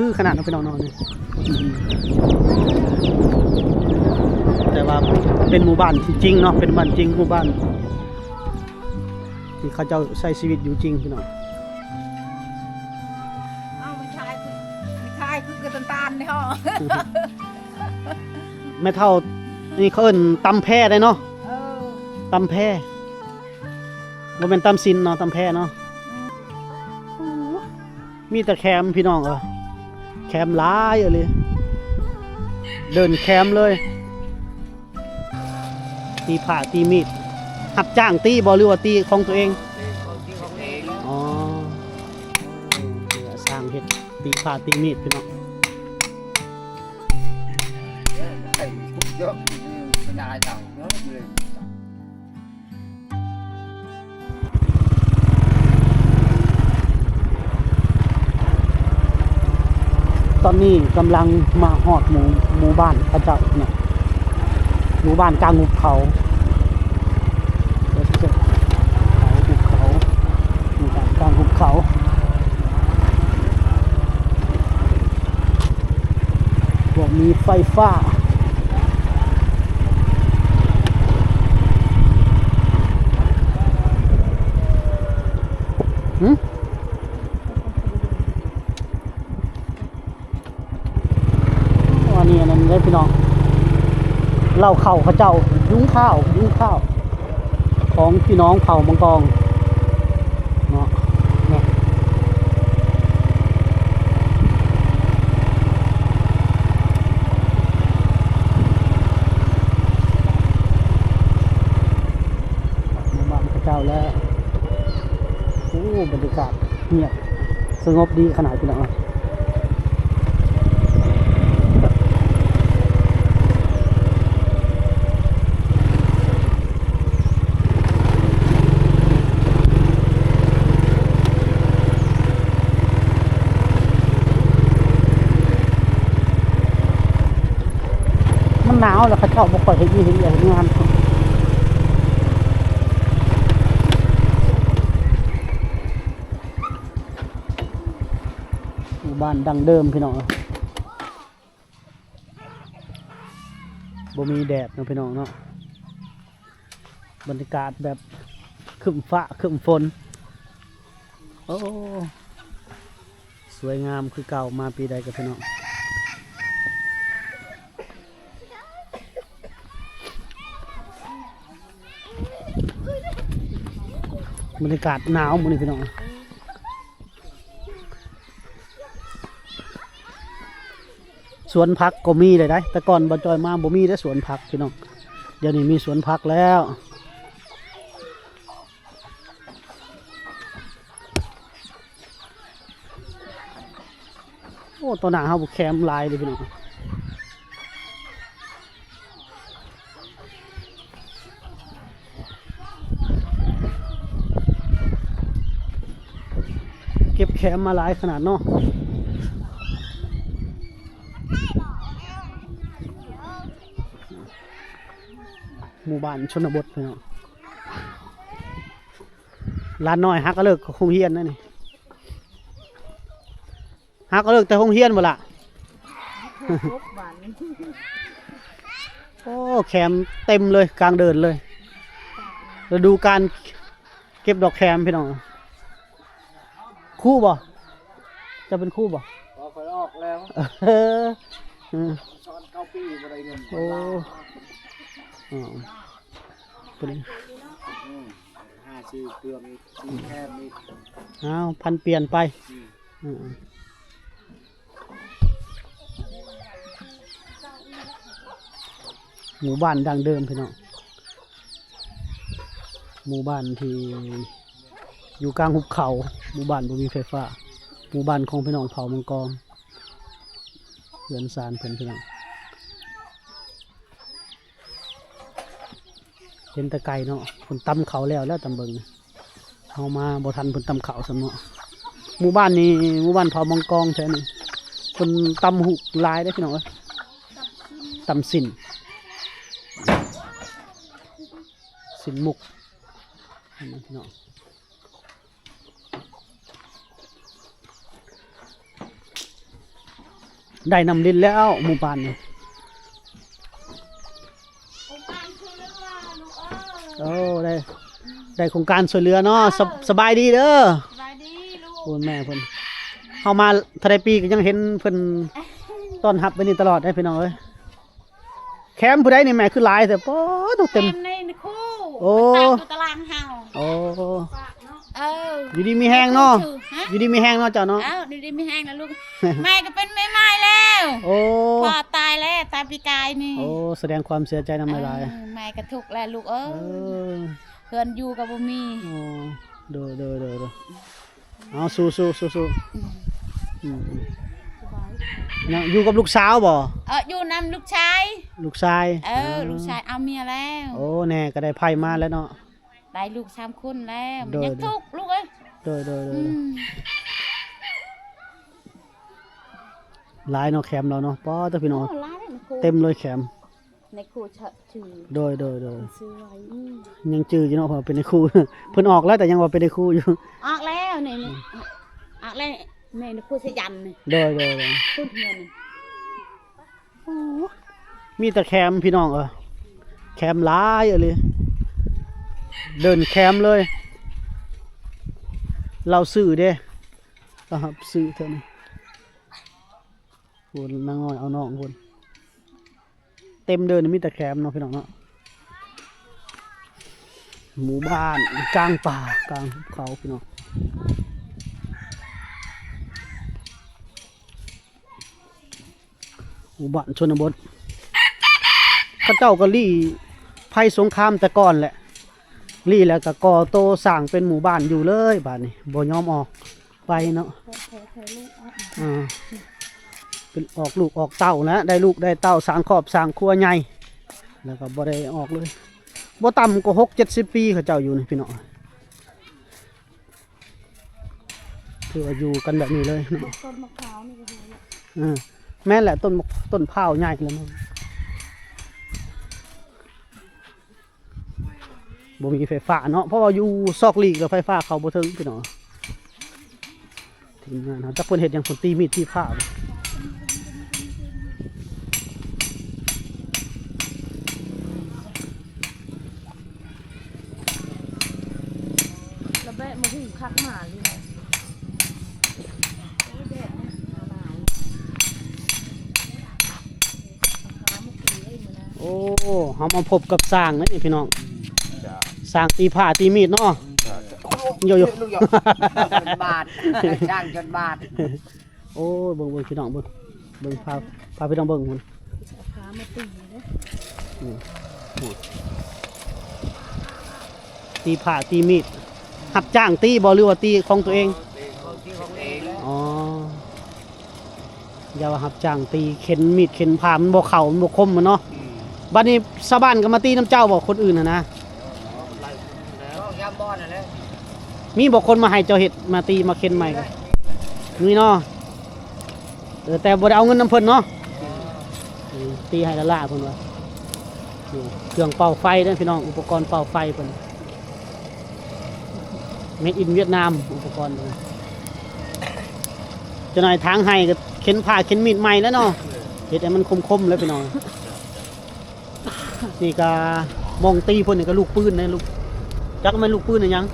คือขนาดนั้นพี่น้องนอนนี่แต่ว่าเป็นหมู่บ้านที่จริงเนาะเป็นบ้านจริงหมู่บ้านที่เขาเจ้าใช้ชีวิตอยู่จริงพี่น้องไม่ใช่คือกระตันตาลเนี่ยฮะแม่เท่านี่เขาเอิ้นตำแพร่ได้เนาะตำแพร่บ่แม่นตำซินเนาะตำแพร่เนาะมีแต่แคมพี่น้องแคมหลายเลยเดินแคมเลยตีผ่าตีมีดหับจ้างตีบ่หรือว่าตีของตัวเองอ๋อสร้างเฮ็ดตีผ่าตีมีดพี่น้องเยอะไม่ได้จังเยอะเลย ตอนนี้กำลังมาฮอดหมู่บ้านพระเจ้าเนี่ยหมู่บ้านกลางหุบเขาหมู่บ้านกลางหุบเขาพวกมีไฟฟ้าอันนี้นั่นเลยพี่น้องเล่าเข้าเขาเจ้ายุ้งข้าวของพี่น้องเผ่ามังกรเนาะเนี่ยหมู่บ้านเขาเจ้าแล้วโอ้บรรยากาศเงียบสงบดีขนาดพี่น้องหนาวแล้วเขาเจ้าบ่ค่อยให้มีเห็นอย่างงานหมู่บ้านดังเดิมพี่น้องบ่มีแดดเนาะพี่น้องเนาะบรรยากาศแบบครึ้มฟ้าครึ้มฝนโอ้สวยงามคือเก่ามาปีใดกับพี่น้องบรรยากาศหนาวมื้อนี้พี่น้องสวนผักก็มีเลยได้แต่ก่อนบ่จอยมาบ่มีได้สวนผักพี่น้องเดี๋ยวนี้มีสวนผักแล้วโอ้ตัวหนาเฮาแคมลายเลยพี่น้องเก็บแคมมาหลายขนาดเนาะหมู่บ้านชนบทพี่น้องร้านน้อยฮักก็เลิกคงเฮียนนั่นนี่ฮักก็เลิกแต่คงเฮียนบ่ล่ะโอ้แคมเต็มเลยกลางเดินเลยเราดูการเก็บดอกแคมพี่น้องคู่บ่จะเป็นคู่บ่พอไฟออกแล้วช้อน9 ปีอะไรเงินโอ้เป็นชื่อเครื่องชื่อแค่นี้อ้าวพันเปลี่ยนไปหมู่บ้านดังเดิมพี่น้องหมู่บ้านที่อยู่กลางหุบเขาหมู่บ้านบ่มีไฟฟ้าหมู่บ้านของพี่น้องเผ่ามังกรเรือนซานเพิ่นพี่น้องเห็นแต่ไก่เนาะเพิ่นตำเขาแล้วตำเบิงเอามาบ่ทันเพิ่นตำเขาสำเนาะหมู่บ้านนี้หมู่บ้านเผ่ามังกรใช่ไหมเพิ่นตำหุกลายได้พี่น้องตำสินมุกพี่น้อง ได้นำดินแล้วหมู่บ้านนี่โอ้ได้โครงการช่วยเหลือเนาะสบายดีเด้อ สบายดีลูก คุณแม่เพิ่นเฮามาเท่าใดปีก็ยังเห็นเพิ่นต้อนรับไว้นี่ตลอดได้พี่น้องเอ้ยแคมป์ผู้ใดนี่แม่คือหลายแต่ป๊อต้องเต็ม ในคู่ โอ้ ตามอยู่ตารางเฮา โอ้ เออ อยู่ดีมีแห้งเนาะ ฮะ อยู่ดีมีแห้งเนาะเจ้าเนาะ เอ้าดีๆไม่แห้งนะลูก แม่ก็เป็นแม่ไม้แล้ว โอ้ พ่อตายแล้วตายปีกายนี่ โอ้แสดงความเสียใจนำหลาย แม่ก็ทุกข์แล้วลูกเอ้ เอย อ เพื่อนอยู่กับบ่มี โอ้เด้อเอาสู้อืมเนี่ยอยู่กับลูกสาวบ่ อยู่นำลูกชาย ลูกชาย ลูกชายเอาเมียแล้ว โอ้แน่ก็ได้ไพ่มาแล้วเนาะ ได้ลูก3คนแล้วมัน โดย ยังทุกข์ลูกเอ้ย เด้อ อืม หลายเนาะแคมป์เราเนาะป้อตะพี่น้อง โอ้ร้านในครู เต็มเลยแคมป์ ในครูชื่อ โดย ซื้อไว้ ยังจื้ออยู่เนาะเพราะเป็นในครู เพิ่นออกแล้วแต่ยังว่าเป็นในครูอยู่ ออกแล้วนี่ออกแล้วแม่ในครูสยันนี่ โดย พูดเฮียนี่ มีแต่แคมป์พี่น้องแคมป์หลายเลยเดินแคมป์เลย เราซื้อเด้ครับซื้อเท่านี้คนนางน้อยเอาน้องคนเต็มเดินมีแต่แคมป์เนาะพี่น้องเนาะหมู่บ้านกลางป่ากลางภูเขาพี่น้องหมู่บ้านชนบทข้าเจ้าก็ลี่ภัยสงครามแต่ก่อนแหละลี่แล้วก็ก่อโตสร้างเป็นหมู่บ้านอยู่เลยบ้านนี้บ่ยอมออกไปเนาะเป็นออกลูกออกเต้านะได้ลูกได้เต้าสร้างครอบสร้างครัวใหญ่แล้วก็บ่ได้ออกเลยบ่ต่ำกว่า60-70 ปีเขาเจ้าอยู่นี่พี่น้องคือว่าอยู่กันแบบนี้เลยเนาะ ต้นมะพร้าวนี่ก็ดี แม่นแหละต้นพร้าวใหญ่แล้วมั้งบ่มีไฟฟ้าเนาะเพราะว่าอยู่ซอกหลีกแล้วไฟฟ้าเขาบ่ถึงพี่น้องทีมงานจักเพิ่นเฮ็ดหยังเพิ่นตีมีดตีผ้า ระเบิดมาถึงคักหมาเลยนะ โอ้เฮามาพบกับสร้างนะนี่พี่น้องสร้างตีผ้าตีมีดเนาะโย ลูกหยอกจนบาทจ้างจนบาท โอ้เบิ่งพี่น้องเบิ่งพาพี่น้องเบิ่งพุ่น ขามาตีนะ ตีผ้าตีมีดรับจ้างตีบ่หรือว่าตีของตัวเอง ที่ของเอง อ๋ออย่าว่ารับจ้างตีเข็นมีดเข็นผ้ามันบ่เข้ามันบ่คมมันเนาะบัดนี้ชาวบ้านก็มาตีน้ำเจ้าบ่คนอื่นน่ะนะ แล้วยามบอนนั่นแหละ มีบ่คนมาให้เจ้าเฮ็ดมาตีมาเข็นใหม่ก็มีเนาะแต่บ่ได้เอาเงินนำเพิ่นเนาะตีให้ละล่าเพิ่นว่านี่เครื่องเป่าไฟเด้อพี่น้องอุปกรณ์เป่าไฟเพิ่นเมดอินเวียดนามอุปกรณ์เพิ่นจะหน่อยทางให้ก็เข็นผ้าเข็นมีดใหม่แล้วเนาะเฮ็ดให้มันคมๆเลยพี่น้องนี่ก็มองตีเพิ่นนี่ก็ลูกปืนนะลูกจักมันลูกปืนน่ะยัง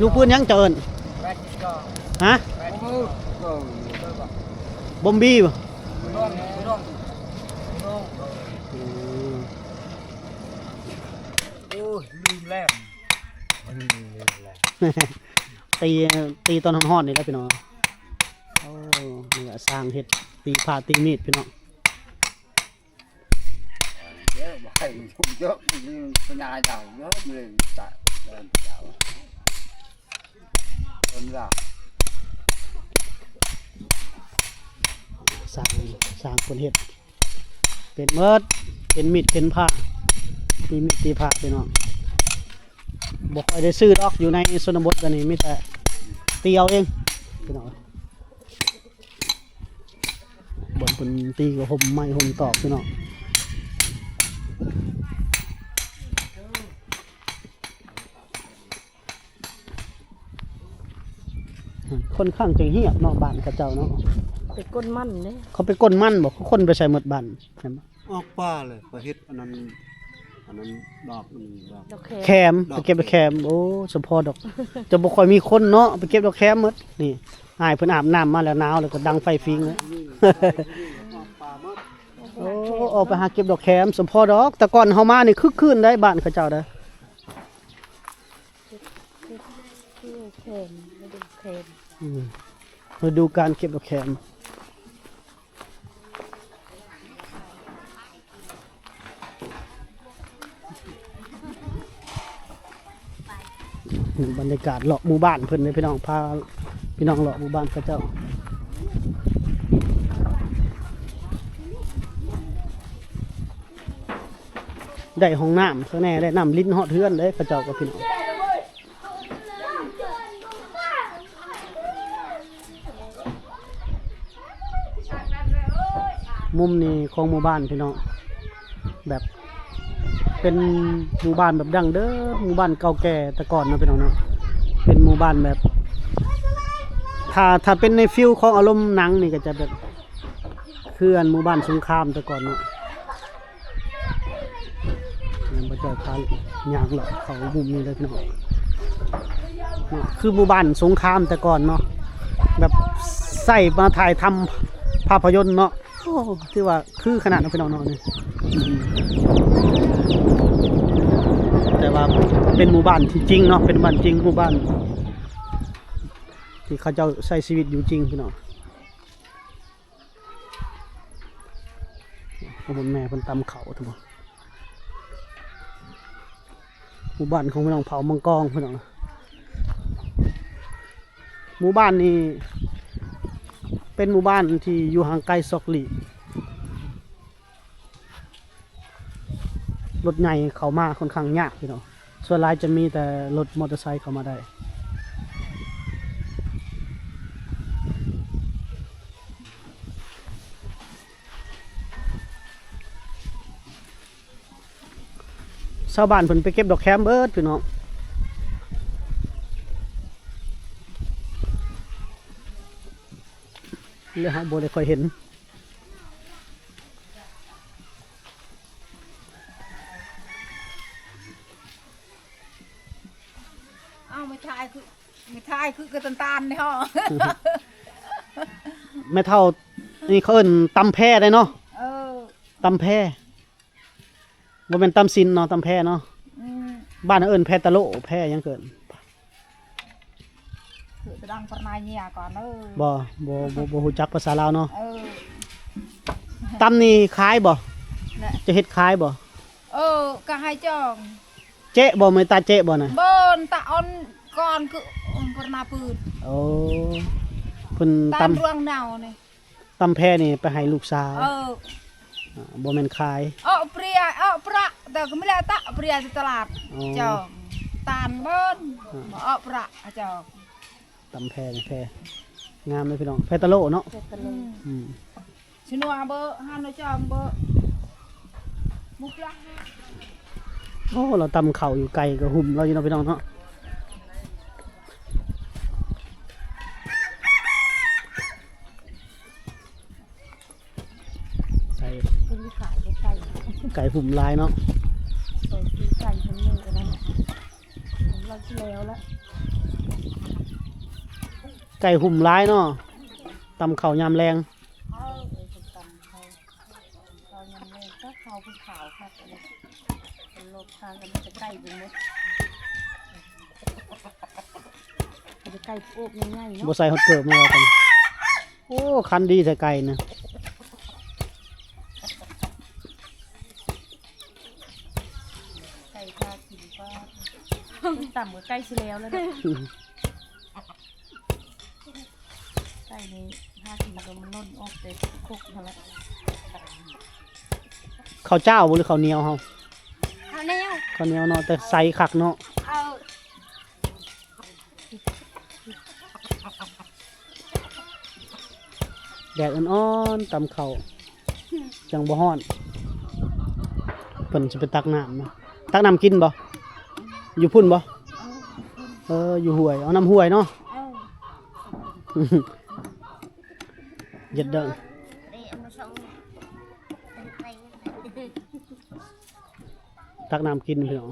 ลูกปืนยังเจิญ แปดก็ ฮะ แปดมือก็ บอมบี้บ่ ร่วมโอ้ยลืมแล้วตีตอนฮ้อนๆนี่แหละพี่น้องโอ้นี่ก็สร้างเฮ็ดตีผ้าตีมีดพี่น้อง เยอะไปเยอะปัญญาเจ้าเยอะเลยจ่ายเดินเจ้าคนละ สร้างคนเฮ็ดเป็นเมิดเป็นมีดเป็นผ้าตีมีดตีผ้าพี่น้องบ่ค่อยได้ซื้อดอกอยู่ในชนบทกันนี่มีแต่ตีเอาเองพี่น้องบ่นเพิ่นตีก็ห่มไม้ห่มตอกพี่น้องค่อนข้างจะเงียบเนาะบ้านเขาเจ้าเนาะ ไปก้นมันเด้ เขาไปก้นมันบ่เขาคนไปใส่หมดบ้านเห็นบ่ ออกป่าเลยไปเฮ็ดอันนั้นดอกนึงดอก ดอกแค แคมไปเก็บดอกแคมโอ้สมพอดอก จะบ่ค่อยมีคนเนาะไปเก็บดอกแคมหมดนี่อ้ายเพิ่นอาบน้ำมาแล้วหนาวแล้วก็ดังไฟฟิงเลย ออกป่ามา โอ้ออกไปหาเก็บดอกแคมสมพอดอกแต่ก่อนเฮามานี่คึกคืนได้บ้านเขาเจ้าเด้อ คือแคมไม่ได้แคม มาดูการเก็บดอกแคมบรรยากาศเลาะหมู่บ้านเพิ่นเลยพี่น้องพาพี่น้องเลาะหมู่บ้านเขาเจ้าได้ห้องน้ำข้างในได้น้ำลิ้นฮอดเทือนเลยเขาเจ้ากับพี่น้องมุมนี้ของหมู่บ้านพี่น้องแบบเป็นหมู่บ้านแบบดั้งเดิมหมู่บ้านเก่าแก่แต่ก่อนนะพี่น้องเนาะเป็นหมู่บ้านแบบถ้าเป็นในฟิลของอารมณ์หนังนี่ก็จะแบบคืออันหมู่บ้านสงครามแต่ก่อนเนาะยังบ่เจอพาย่างหรอกเขามุมนี้เลยพี่น้องเนาะคือหมู่บ้านสงครามแต่ก่อนเนาะแบบใส่มาถ่ายทำภาพยนตร์เนาะโอ้ที่ว่าคือขนาดนั้นพี่น้องเนาะนี่แต่ว่าเป็นหมู่บ้านที่จริงเนาะเป็นบ้านจริงหมู่บ้านที่เขาเจ้าใช้ชีวิตอยู่จริงพี่น้องพ่อแม่เพิ่นตำเขาทั้งหมดหมู่บ้านของพี่น้องเผามังกรพี่น้องหมู่บ้านนี้เป็นหมู่บ้านที่อยู่ห่างไกลซอกหลีรถใหญ่เข้ามาค่อนข้างยากพี่น้องส่วนหลายจะมีแต่รถมอเตอร์ไซค์เข้ามาได้ชาวบ้านเพิ่นไปเก็บดอกแคมเบิดพี่น้องเลยฮะบ่ได้ค่อยเห็นไม่ทายคือกระตันตานเนี่ยฮะ แม่เฒ่านี่เขาเอิ้นตำแพได้เนาะ เออ ตำแพบ่แม่นตำซินเนาะตำแพเนาะ อืม บ้านเอิ้นแพตะโลแพยังเกิน คือจะดังปนายเนี่ยก่อนเออ บ่ฮู้จักภาษาลาวเนาะ เออ ตำนี่ขายบ่ น่ะ จะเฮ็ดขายบ่ เออก็ให้จอง เจ๊บ่แม่นตาเจ๊บ่น่ะ บนตาออนก่อนคือปนาปืน โอ้เพิ่น ตามรวงเนาเนี่ย ตำแพนี่ไปให้ลูกสาว เออ บ่แม่นขาย เปรียประแต่ก็ไม่ได้ตะเปรียที่ตลาด อ๋อ จองตานบนประจอง ตำแพนี่แพงามเลยพี่น้องแพตะโลเนาะอืม ชินัวเบอร์ฮันโนจองเบอร์มุกละ โอ้เราตำข้าวอยู่ไกลก็หุ่มเราอยู่เนาะพี่น้องเนาะไก่ เป็นขายไก่ ไก่หุ่มลายเนาะ ซื้อไก่ทั้งนึงอันนั้นเราที่แล้ว ไก่หุ่มลายเนาะตำข้าวยามแรง เรายังไม่ก็เขาเป็นขาวค่ะเป็นโลกทางกันมันจะใกล้ไปหมดมันจะใกล้โอบง่ายๆเนาะ บ่ใส่ฮอตเกิร์บมาแล้วกันโอ้คันดีแต่ไก่นะ ไก่ทากินก็ต่ำกว่าใกล้ชิแล้วแล้วเนี่ยไก่นี้ทากินก็มันล่นออกเต็มคุกมาแล้ว ข้าวเจ้าบ่หรือข้าวเหนียวเฮา ข้าวเหนียว ข้าวเหนียวเนาะแต่ใส่คักเนาะ เอา แดดอ่อนๆตำข้าวจังบ่ฮ้อนเพิ่นสิไปตักน้ำเนาะตักน้ำกินบ่อยู่พุ่นบ่อยู่ห้วยเอาน้ำห้วยเนาะ เอา เย็ดเด้อ ตักน้ำกินพี่น้อง